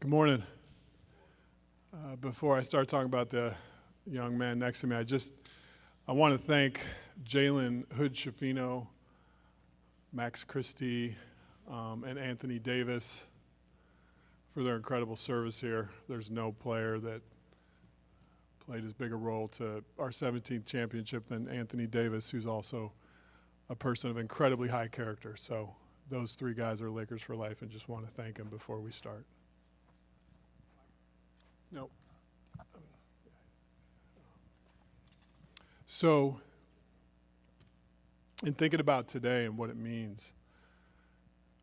Good morning. Before I start talking about the young man next to me, I want to thank Jalen Hood-Schifino, Max Christie, and Anthony Davis for their incredible service here. There's no player that played as big a role to our 17th championship than Anthony Davis, who's also a person of incredibly high character. So those three guys are Lakers for life, and just want to thank them before we start. No. So, in thinking about today and what it means,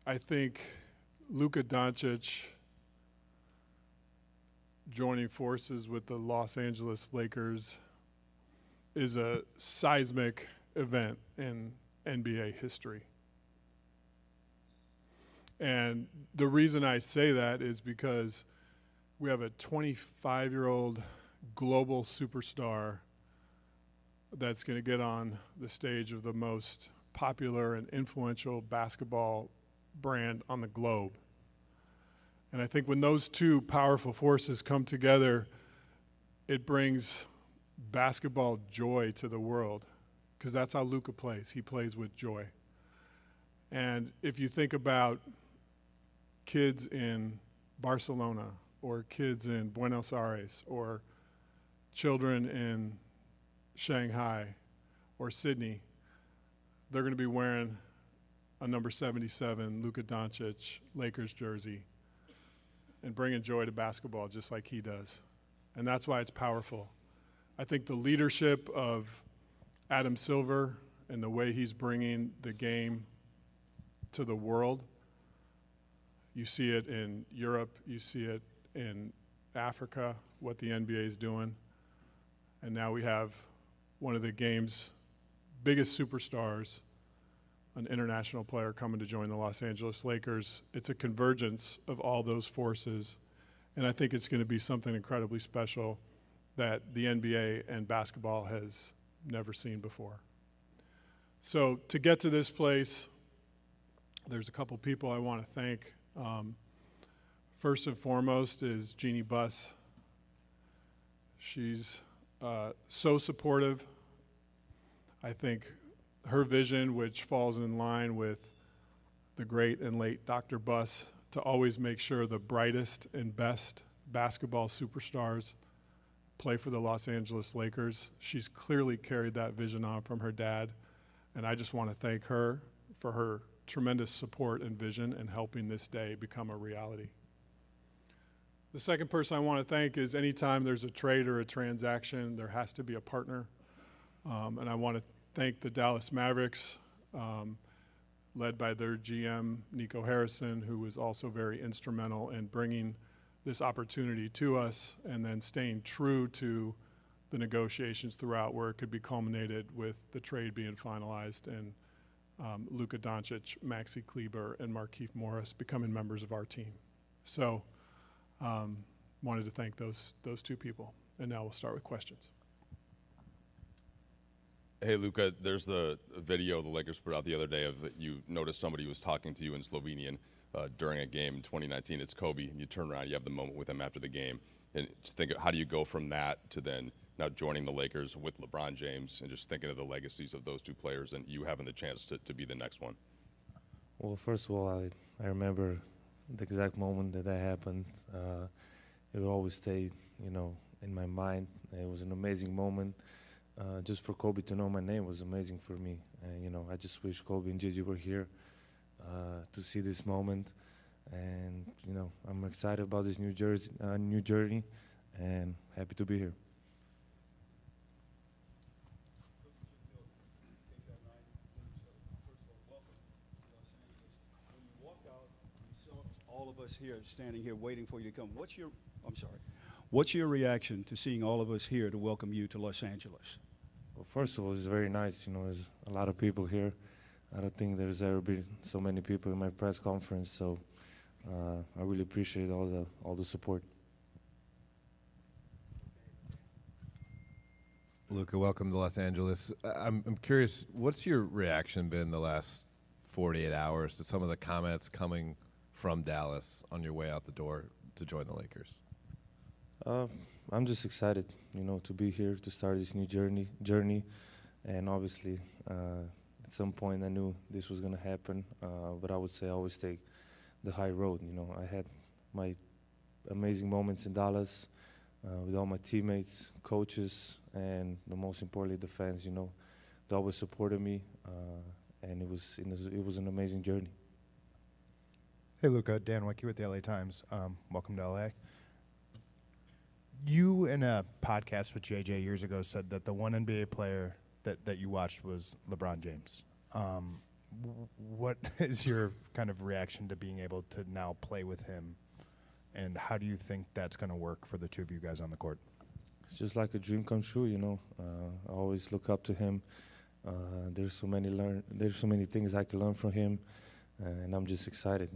I think Luka Doncic joining forces with the Los Angeles Lakers is a seismic event in NBA history. And the reason I say that is because we have a 25-year-old global superstar that's going to get on the stage of the most popular and influential basketball brand on the globe. And I think when those two powerful forces come together, it brings basketball joy to the world, because that's how Luka plays. He plays with joy. And if you think about kids in Barcelona, or kids in Buenos Aires, or children in Shanghai or Sydney, they're going to be wearing a number 77 Luka Doncic Lakers jersey and bringing joy to basketball just like he does. And that's why it's powerful. I think the leadership of Adam Silver and the way he's bringing the game to the world, you see it in Europe, you see it in Africa, what the NBA is doing. And now we have one of the game's biggest superstars, an international player, coming to join the Los Angeles Lakers. It's a convergence of all those forces, and I think it's going to be something incredibly special that the NBA and basketball has never seen before. So to get to this place, there's a couple people I want to thank. First and foremost is Jeannie Buss. She's so supportive. I think her vision, which falls in line with the great and late Dr. Buss, to always make sure the brightest and best basketball superstars play for the Los Angeles Lakers. She's clearly carried that vision on from her dad, and I just want to thank her for her tremendous support and vision in helping this day become a reality. The second person I want to thank is anytime there's a trade or a transaction, there has to be a partner. And I want to thank the Dallas Mavericks, led by their GM, Nico Harrison, who was also very instrumental in bringing this opportunity to us and then staying true to the negotiations throughout, where it could be culminated with the trade being finalized and Luka Doncic, Maxi Kleber, and Markieff Morris becoming members of our team. So wanted to thank those two people. And now we'll start with questions. Hey, Luka, there's the video the Lakers put out the other day of you noticed somebody was talking to you in Slovenian during a game in 2019. It's Kobe, and you turn around, you have the moment with him after the game. And just think, how do you go from that to then now joining the Lakers with LeBron James, and just thinking of the legacies of those two players and you having the chance to be the next one? Well, first of all, I remember the exact moment that happened. It will always stay, in my mind. It was an amazing moment. Just for Kobe to know my name was amazing for me. And, I just wish Kobe and Gigi were here to see this moment. And, I'm excited about this new journey, and happy to be here. All of us here standing here waiting for you to come. What's your reaction to seeing all of us here to welcome you to Los Angeles? Well, first of all, it's very nice. There's a lot of people here. I don't think there's ever been so many people in my press conference, so I really appreciate all the support. Luka, welcome to Los Angeles. I'm curious, what's your reaction been the last 48 hours to some of the comments coming from Dallas on your way out the door? to join the Lakers? I'm just excited, to be here to start this new journey, and obviously, at some point I knew this was gonna happen. But I would say I always take the high road. I had my amazing moments in Dallas with all my teammates, coaches, and the most importantly, the fans. They always supported me, and it was an amazing journey. Hey, Luka, Dan Wicke with the LA Times. Welcome to LA. You, in a podcast with JJ years ago, said that the one NBA player that you watched was LeBron James. What is your kind of reaction to being able to now play with him, and how do you think that's going to work for the two of you guys on the court? It's just like a dream come true. I always look up to him. There's so many things I can learn from him, and I'm just excited,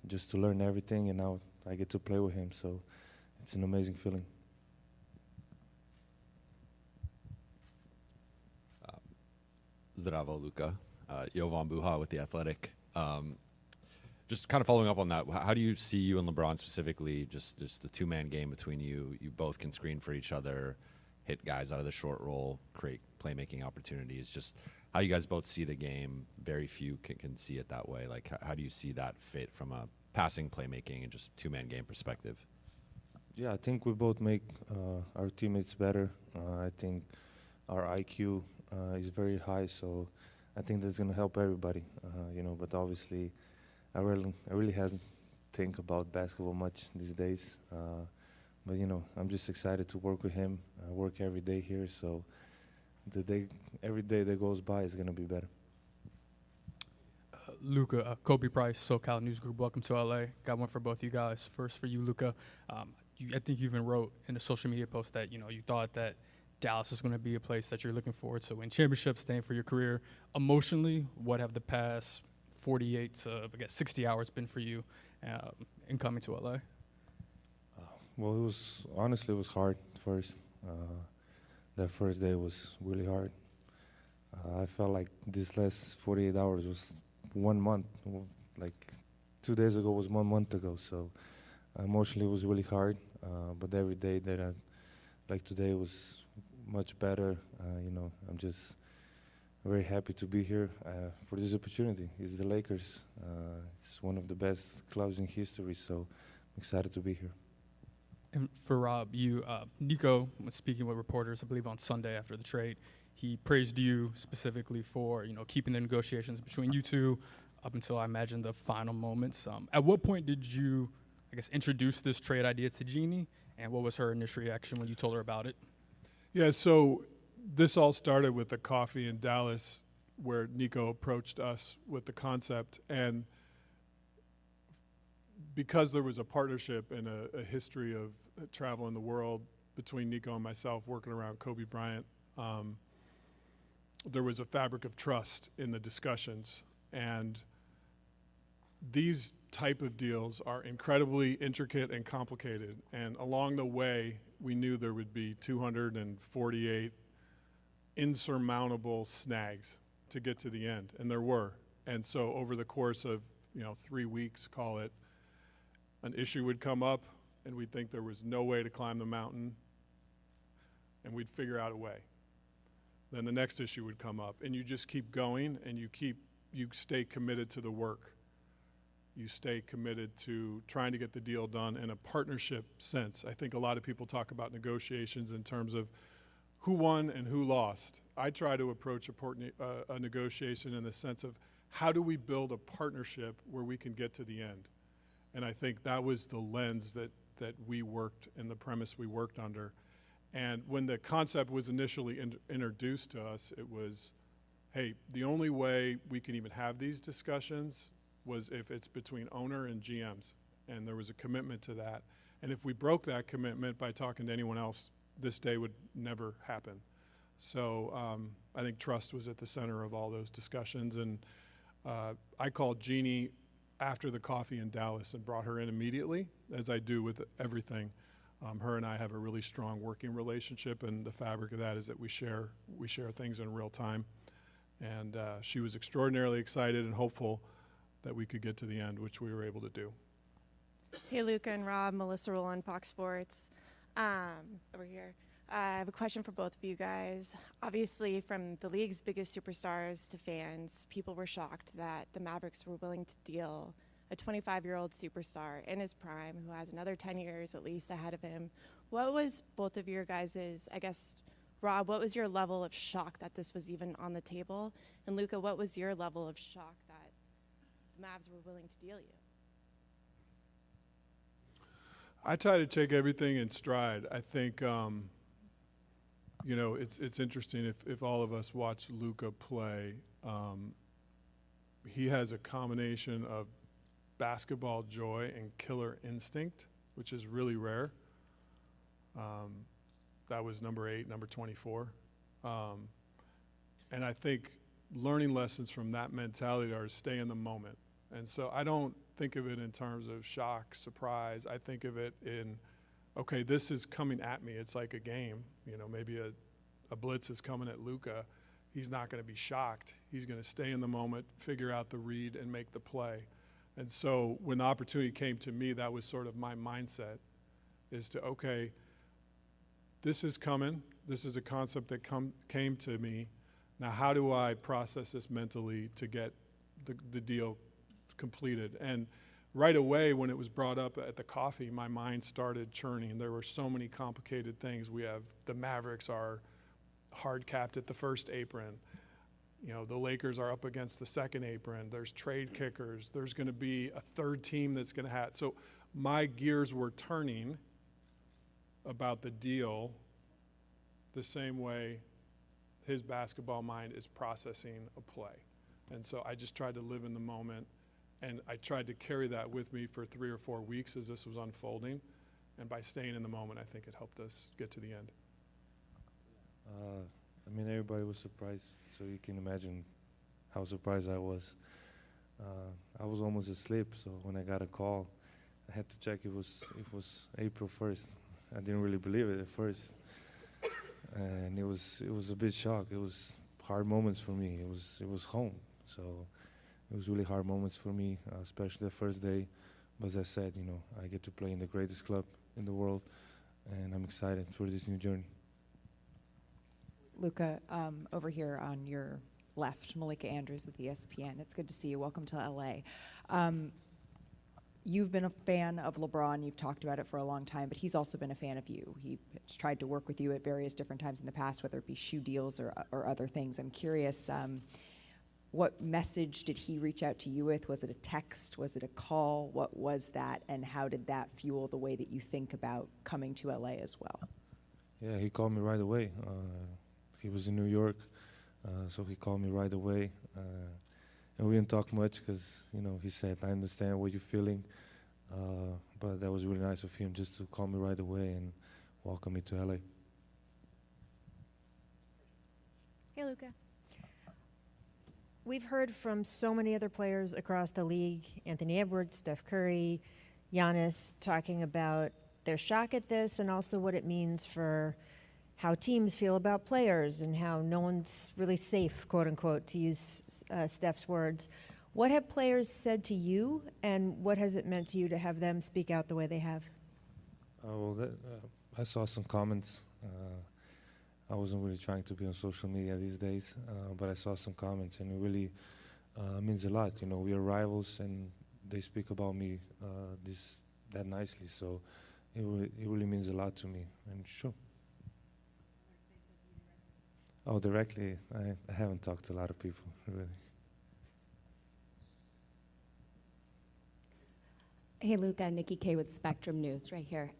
just to learn everything, and now I get to play with him. So it's an amazing feeling. Zdravo, Luka. Jovan Buha with The Athletic. Just kind of following up on that, how do you see you and LeBron specifically, just the two-man game between you? You both can screen for each other, hit guys out of the short roll, create playmaking opportunities. Just how you guys both see the game. Very few can see it that way. Like, how do you see that fit from a passing, playmaking, and just two-man game perspective? Yeah, I think we both make our teammates better. I think our IQ is very high, so I think that's going to help everybody. But obviously, I really haven't think about basketball much these days. But I'm just excited to work with him. I work every day here, so every day that goes by is going to be better. Luka, Kobe Price, SoCal News Group. Welcome to LA. Got one for both you guys. First for you, Luka. I think you even wrote in a social media post that you thought that Dallas is going to be a place that you're looking forward to win championships, staying for your career. Emotionally, what have the past 48 to 60 hours been for you in coming to LA? Well, it was hard first. That first day was really hard. I felt like this last 48 hours was 1 month. Like 2 days ago was 1 month ago. So emotionally it was really hard. But every day that like today was much better. I'm just very happy to be here for this opportunity. It's the Lakers. It's one of the best clubs in history, so I'm excited to be here. And for Rob, Nico was speaking with reporters, I believe on Sunday after the trade. He praised you specifically for, keeping the negotiations between you two up until I imagine the final moments. At what point did you, introduce this trade idea to Jeannie, and what was her initial reaction when you told her about it? Yeah, so this all started with the coffee in Dallas where Nico approached us with the concept. And because there was a partnership and a history of travel in the world between Nico and myself working around Kobe Bryant, there was a fabric of trust in the discussions. And these type of deals are incredibly intricate and complicated. And along the way, we knew there would be 248 insurmountable snags to get to the end, and there were. And so over the course of 3 weeks, call it, an issue would come up, and we'd think there was no way to climb the mountain, and we'd figure out a way. Then the next issue would come up, and you just keep going, and you stay committed to the work. You stay committed to trying to get the deal done in a partnership sense. I think a lot of people talk about negotiations in terms of who won and who lost. I try to approach a negotiation in the sense of how do we build a partnership where we can get to the end? And I think that was the lens that we worked and the premise we worked under. And when the concept was initially introduced to us, it was, hey, the only way we can even have these discussions was if it's between owner and GMs. And there was a commitment to that. And if we broke that commitment by talking to anyone else, this day would never happen. So I think trust was at the center of all those discussions. And I called Jeannie after the coffee in Dallas and brought her in immediately, as I do with everything. Her and I have a really strong working relationship, and the fabric of that is that we share things in real time. And she was extraordinarily excited and hopeful that we could get to the end, which we were able to do. Hey, Luka and Rob, Melissa Rowland, Fox Sports. Over here. I have a question for both of you guys. Obviously, from the league's biggest superstars to fans, people were shocked that the Mavericks were willing to deal a 25-year-old superstar in his prime who has another 10 years at least ahead of him. What was both of your guys's, I guess, Rob, what was your level of shock that this was even on the table? And Luka, what was your level of shock that the Mavs were willing to deal you? I try to take everything in stride. I think, you know, it's interesting if all of us watch Luka play. He has a combination of basketball joy and killer instinct, which is really rare. That was number 8, number 24. And I think learning lessons from that mentality are to stay in the moment. And so I don't think of it in terms of shock, surprise. I think of it in, okay, this is coming at me. It's like a game. You know, maybe a blitz is coming at Luka. He's not going to be shocked. He's going to stay in the moment, figure out the read, and make the play. And so when the opportunity came to me, that was sort of my mindset, is to, okay, this is coming. This is a concept that came to me. Now, how do I process this mentally to get the deal completed? And right away, when it was brought up at the coffee, my mind started churning. There were so many complicated things. We have the Mavericks are hard capped at the first apron. You know, the Lakers are up against the second apron. There's trade kickers. There's going to be a third team that's going to have. So my gears were turning about the deal the same way his basketball mind is processing a play. And so I just tried to live in the moment, and I tried to carry that with me for 3 or 4 weeks as this was unfolding. And by staying in the moment, I think it helped us get to the end. I mean, everybody was surprised, so you can imagine how surprised I was. I was almost asleep, so when I got a call, I had to check it was April 1st. I didn't really believe it at first, and it was a bit shock. It was hard moments for me. It was home, so it was really hard moments for me, especially the first day. But as I said, you know, I get to play in the greatest club in the world, and I'm excited for this new journey. Luka, over here on your left, Malika Andrews with ESPN. It's good to see you. Welcome to LA. You've been a fan of LeBron. You've talked about it for a long time, but he's also been a fan of you. He's tried to work with you at various different times in the past, whether it be shoe deals or other things. I'm curious, what message did he reach out to you with? Was it a text? Was it a call? What was that? And how did that fuel the way that you think about coming to LA as well? Yeah, he called me right away. He was in New York, so he called me right away. And we didn't talk much because, you know, he said, I understand what you're feeling. But that was really nice of him just to call me right away and welcome me to LA. Hey, Luka. We've heard from so many other players across the league, Anthony Edwards, Steph Curry, Giannis, talking about their shock at this and also what it means for how teams feel about players and how no one's really safe, quote unquote, to use Steph's words. What have players said to you, and what has it meant to you to have them speak out the way they have? I saw some comments. I wasn't really trying to be on social media these days, but I saw some comments, and it really means a lot. You know, we are rivals, and they speak about me that nicely, so it really means a lot to me, and sure. Oh, directly, I haven't talked to a lot of people, really. Hey, Luka, Nikki K with Spectrum News right here.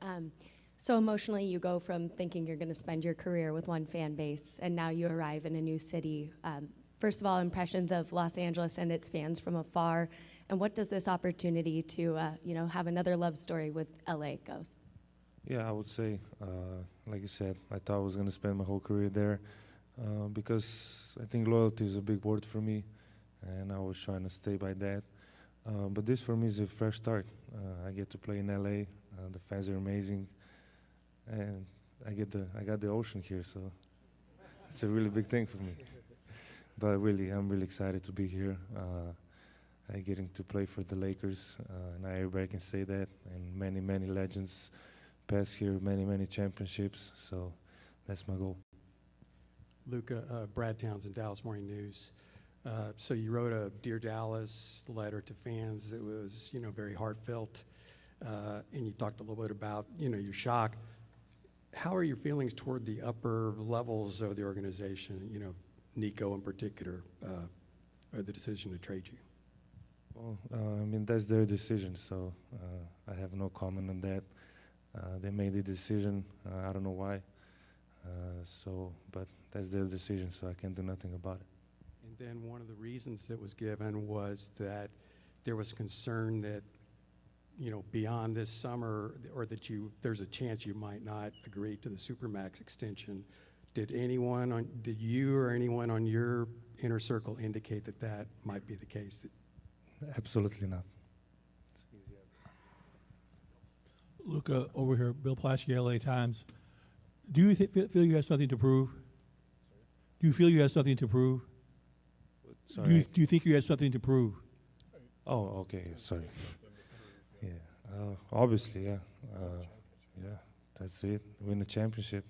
So emotionally, you go from thinking you're going to spend your career with one fan base, and now you arrive in a new city. First of all, impressions of Los Angeles and its fans from afar, and what does this opportunity to have another love story with LA goes? Yeah, I would say, like you said, I thought I was going to spend my whole career there. Because I think loyalty is a big word for me, and I was trying to stay by that. But this for me is a fresh start. I get to play in LA. The fans are amazing, and I got the ocean here, so it's a really big thing for me. But really, I'm really excited to be here. I getting to play for the Lakers, and everybody can say that. And many legends pass here, many championships. So that's my goal. Luka, Brad Townsend, Dallas Morning News. So you wrote a Dear Dallas letter to fans that was, very heartfelt, and you talked a little bit about, your shock. How are your feelings toward the upper levels of the organization, Nico in particular, or the decision to trade you? Well, that's their decision, so I have no comment on that. They made the decision. I don't know why. But that's their decision, so I can't do nothing about it. And then one of the reasons that was given was that there was concern that, beyond this summer, or that there's a chance you might not agree to the Supermax extension. Did you or anyone on your inner circle indicate that that might be the case? Absolutely not. Luka, over here, Bill Plaschke, LA Times. Do you feel you have something to prove? Do you feel you have something to prove? Sorry. Do you think you have something to prove? Oh, okay. Sorry. Yeah. Obviously, yeah. Yeah. That's it. Win the championship.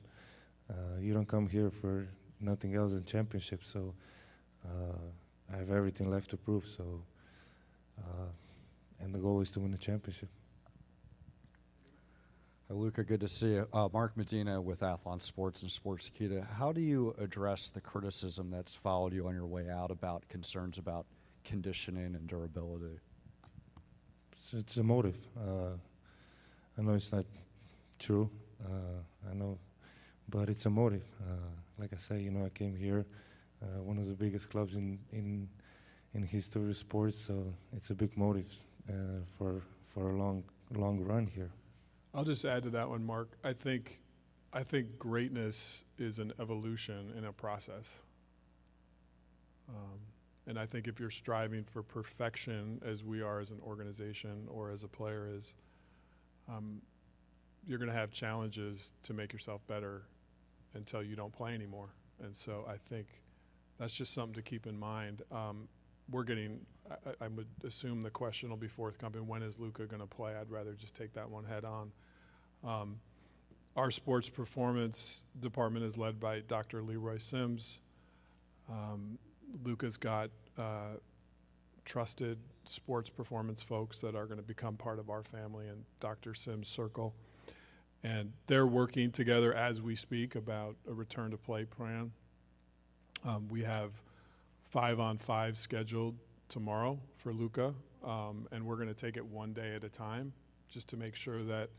You don't come here for nothing else than championship. So I have everything left to prove. So, and the goal is to win the championship. Luka, good to see you. Mark Medina with Athlon Sports and Sportskeeda. How do you address the criticism that's followed you on your way out about concerns about conditioning and durability? It's a motive. I know it's not true. I know, but it's a motive. Like I say, I came here, one of the biggest clubs in history of sports, so it's a big motive for a long run here. I'll just add to that one, Mark. I think greatness is an evolution in a process. And I think if you're striving for perfection, as we are as an organization or as a player, you're going to have challenges to make yourself better until you don't play anymore. And so I think that's just something to keep in mind. I would assume the question will be forthcoming, when is Luka going to play? I'd rather just take that one head on. Our sports performance department is led by Dr. Leroy Sims. Luka's got trusted sports performance folks that are going to become part of our family and Dr. Sims' circle. And they're working together as we speak about a return to play plan. We have 5-on-5 scheduled tomorrow for Luka, and we're going to take it one day at a time just to make sure that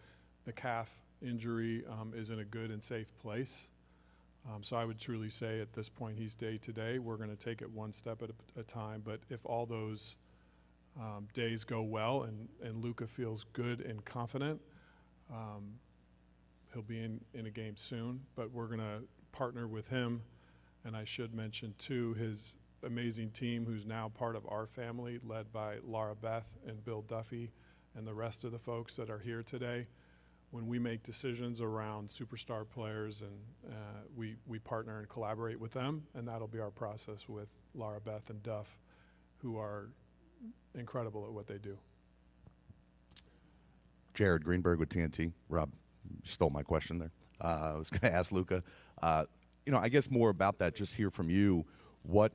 the calf injury is in a good and safe place. So I would truly say at this point he's day to day. We're going to take it one step at a time. But if all those days go well and Luka feels good and confident, he'll be in a game soon. But we're going to partner with him. And I should mention, too, his amazing team who's now part of our family, led by Laura Beth and Bill Duffy and the rest of the folks that are here today. When we make decisions around superstar players, and we partner and collaborate with them, and that'll be our process with Laura Beth and Duff, who are incredible at what they do. Jared Greenberg with TNT. Rob, you stole my question there. I was going to ask Luka, I guess more about that, just hear from you, what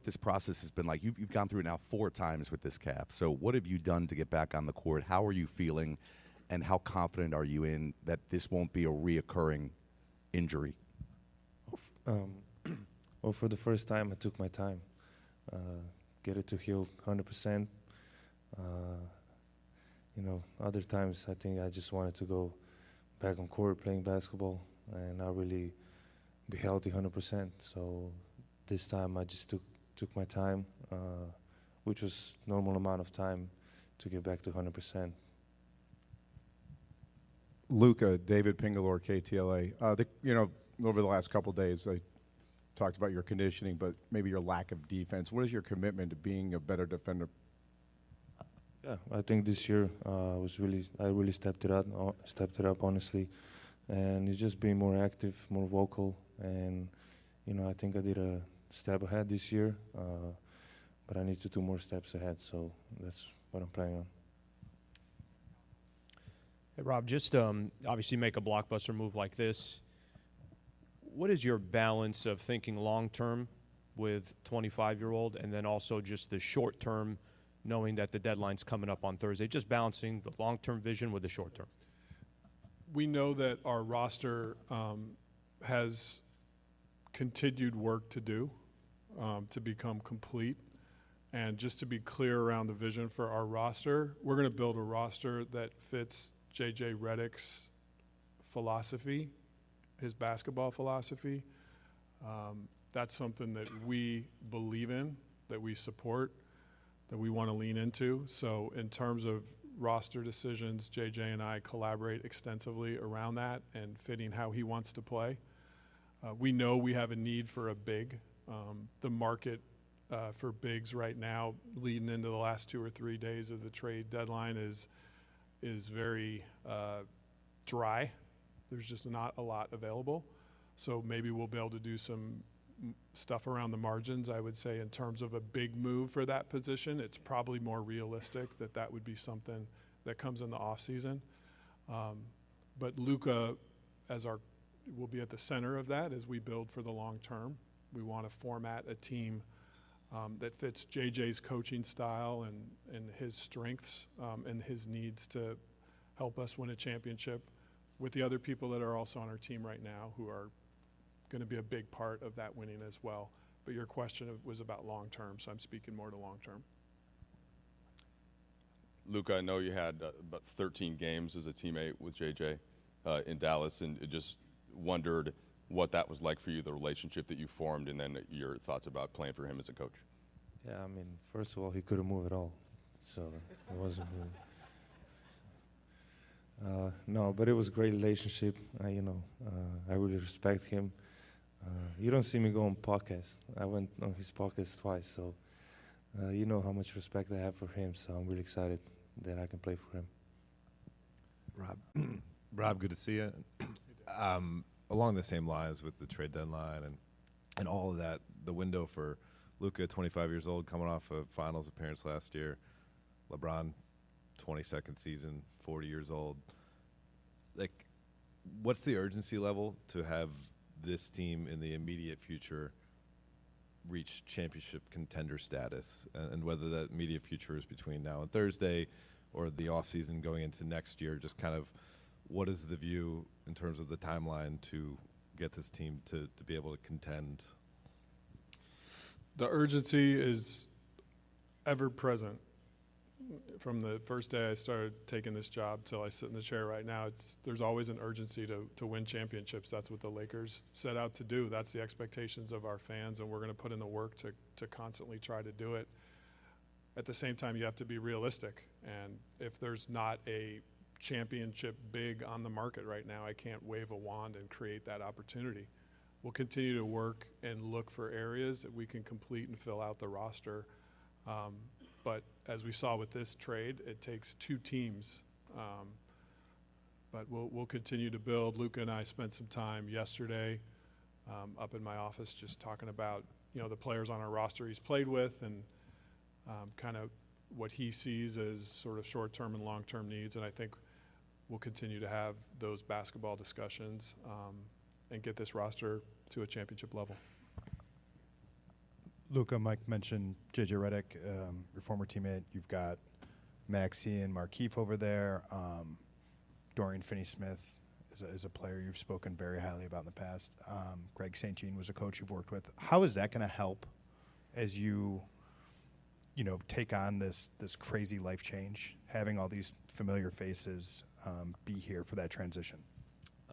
this process has been like. You've gone through it now 4 times with this calf. So what have you done to get back on the court? How are you feeling? And how confident are you in that this won't be a reoccurring injury? Well, for the first time, I took my time. Get it to heal 100%. Other times I think I just wanted to go back on court playing basketball and not really be healthy 100%. So this time I just took my time, which was normal amount of time to get back to 100%. Luka, David Pingalore, KTLA. Over the last couple of days, I talked about your conditioning, but maybe your lack of defense. What is your commitment to being a better defender? Yeah, I think this year I really stepped it up honestly, and it's just being more active, more vocal, and I think I did a step ahead this year. but I need to do more steps ahead. So that's what I'm planning on. Hey, Rob, just obviously make a blockbuster move like this. What is your balance of thinking long-term with 25-year-old and then also just the short-term, knowing that the deadline's coming up on Thursday, just balancing the long-term vision with the short-term? We know that our roster has continued work to do to become complete. And just to be clear around the vision for our roster, we're going to build a roster that fits J.J. Redick's philosophy, his basketball philosophy. That's something that we believe in, that we support, that we want to lean into. So in terms of roster decisions, J.J. and I collaborate extensively around that and fitting how he wants to play. We know we have a need for a big. The market for bigs right now, leading into the last 2 or 3 days of the trade deadline, is very dry. There's just not a lot available. So maybe we'll be able to do some stuff around the margins. I would say in terms of a big move for that position, it's probably more realistic that that would be something that comes in the off season. But Luka will be at the center of that as we build for the long term. We want to format a team that fits JJ's coaching style and his strengths and his needs to help us win a championship with the other people that are also on our team right now who are going to be a big part of that winning as well. But your question was about long term, so I'm speaking more to long term. Luka, I know you had about 13 games as a teammate with JJ in Dallas, and just wondered what that was like for you, the relationship that you formed, and then your thoughts about playing for him as a coach. Yeah, I mean, first of all, he couldn't move at all, so it wasn't moving. No, but it was a great relationship. I really respect him. You don't see me go on podcast. I went on his podcast twice, so you know how much respect I have for him. So I'm really excited that I can play for him. Rob, good to see you. Along the same lines with the trade deadline and all of that, the window for Luka, 25 years old, coming off a finals appearance last year. LeBron, 22nd season, 40 years old. Like, what's the urgency level to have this team in the immediate future reach championship contender status? And whether that immediate future is between now and Thursday or the offseason going into next year, just kind of what is the view in terms of the timeline to get this team to be able to contend? The urgency is ever present. From the first day I started taking this job till I sit in the chair right now, there's always an urgency to win championships. That's what the Lakers set out to do. That's the expectations of our fans, and we're going to put in the work to constantly try to do it. At the same time, you have to be realistic, and if there's not a championship big on the market right now, I can't wave a wand and create that opportunity. We'll continue to work and look for areas that we can complete and fill out the roster. But as we saw with this trade, it takes 2 teams. But we'll continue to build. Luka and I spent some time yesterday up in my office just talking about the players on our roster he's played with and kind of what he sees as sort of short-term and long-term needs. And I think we'll continue to have those basketball discussions and get this roster to a championship level. Luka, Mike mentioned J.J. Redick, your former teammate. You've got Maxey and Markieff over there. Dorian Finney-Smith is a player you've spoken very highly about in the past. Greg St. Jean was a coach you've worked with. How is that going to help as you take on this crazy life change, having all these familiar faces be here for that transition?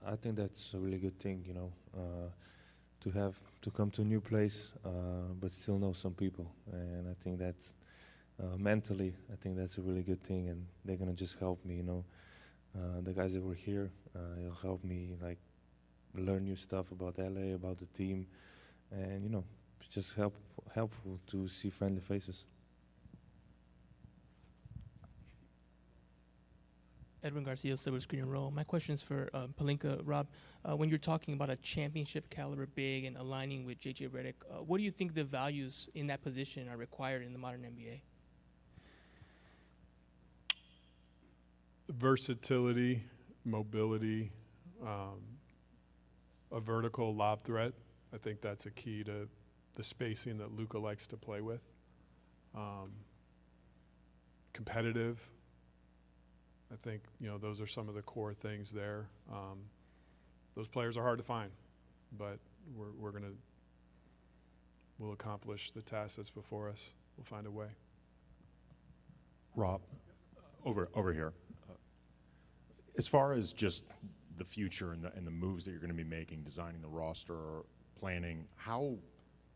I think that's a really good thing, to come to a new place, but still know some people. And I think that's mentally, I think that's a really good thing, and they're gonna just help me. The guys that were here, it'll help me learn new stuff about LA, about the team, and it's just helpful to see friendly faces. Edwin Garcia, Silver Screen and Roll. My question is for Pelinka. Rob, when you're talking about a championship caliber big and aligning with JJ Redick, what do you think the values in that position are required in the modern NBA? Versatility, mobility, a vertical lob threat. I think that's a key to the spacing that Luka likes to play with. Competitive. I think, you know, those are some of the core things there. Those players are hard to find, but we'll accomplish the task that's before us. We'll find a way. Rob, over here. As far as just the future and the moves that you're going to be making, designing the roster, planning, how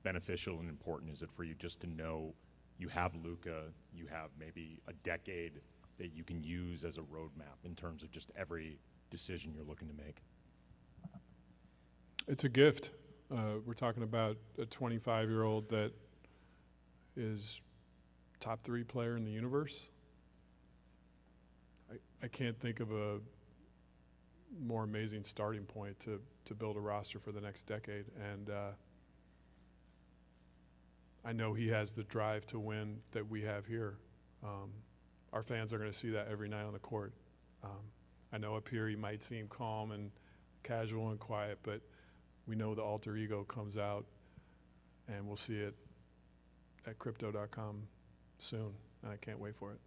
beneficial and important is it for you just to know you have Luka, you have maybe a decade that you can use as a roadmap in terms of just every decision you're looking to make? It's a gift. We're talking about a 25-year-old that is top 3 player in the universe. I can't think of a more amazing starting point to build a roster for the next decade. And I know he has the drive to win that we have here. Our fans are going to see that every night on the court. I know up here he might seem calm and casual and quiet, but we know the alter ego comes out, and we'll see it at crypto.com soon, and I can't wait for it.